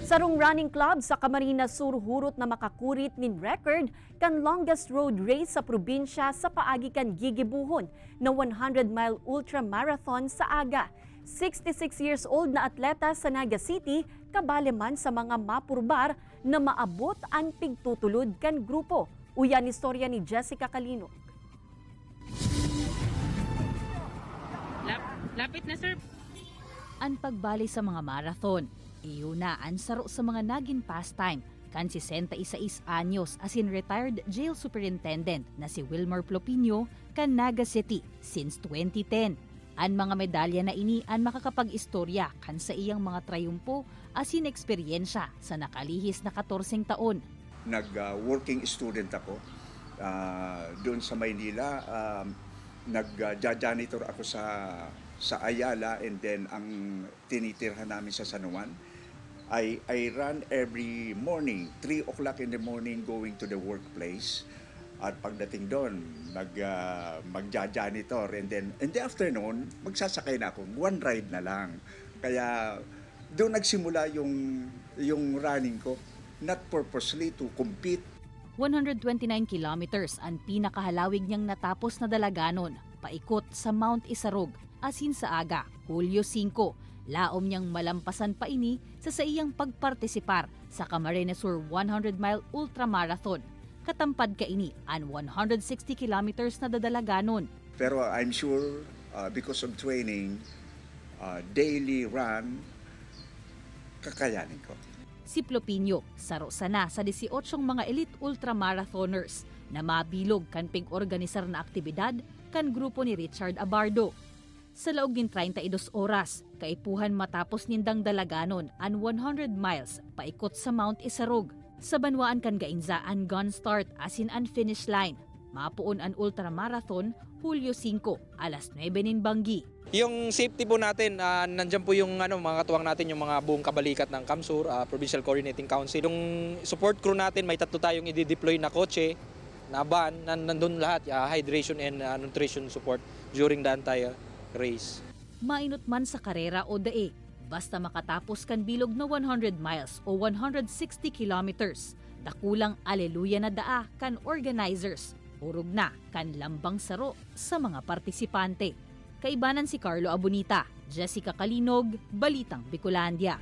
Sarong running club sa Camarines Sur hurot na makakurit nin record kan longest road race sa probinsya sa paagi kan gigibuhon na 100-mile ultramarathon sa aga. 66 years old na atleta sa Naga City kabale man sa mga mapurbar na maabot ang pigtutulod kan grupo. Uyan istorya ni Jessica Calino. Lapit na, sir. Ang pagbali sa mga marathon, iyo na ang saro sa mga naging pastime kan 66 anyos asin retired jail superintendent na si Wilmer Plopino kan Naga City since 2010. Ang mga medalya na ini ang makakapag-istorya kan sa iyang mga trayumpo asin eksperyensya sa nakalihis na 14 taon. Nag-working student ako doon sa Maynila. Nag-janitor ako sa Ayala, and then ang tinitirhan namin sa San Juan. I run every morning, 3 o'clock in the morning going to the workplace. At pagdating doon, mag-janitor, and then in the afternoon, magsasakay na ako. One ride na lang. Kaya doon nagsimula yung running ko, not purposely to compete. 129 kilometers ang pinakahalawig niyang natapos na dalaganon, paikot sa Mount Isarog, asin sa aga, Hulyo 5. Laom niyang malampasan pa ini sa iyang pagpartisipar sa Camarines Sur 100-mile ultramarathon. Katampad ka ini ang 160 kilometers na dadalaganon. Pero I'm sure because of training, daily run, kakayanin ko. Si Plopino, saro sana sa 18 mga elite ultramarathoners na mabilog kan ping-organisar na aktibidad kan grupo ni Richard Abardo. Sa laog ng 32 oras, kaipuhan matapos nindang dalaganon ang 100 miles paikot sa Mount Isarog. Sa banwaan kan gainza ang gun start asin ang finish line. Mapuon ang ultramarathon Hulyo 5, alas 9 nin Banggi. Yung safety po natin, nandiyan po yung mga katuwang natin, yung mga buong kabalikat ng CAMSUR, Provincial Coordinating Council. Yung support crew natin, may 3 tayong i-deploy na kotse, na van, nandun lahat, hydration and nutrition support during the entire race. Mainot man sa karera o dae, basta makatapos kan bilog na 100 miles o 160 kilometers, dakulang aleluya na daa kan organizers. Urog na kan lambang saro sa mga partisipante. Kaibanan si Carlo Abunita, Jessica Calinog, Balitang Bicolandia.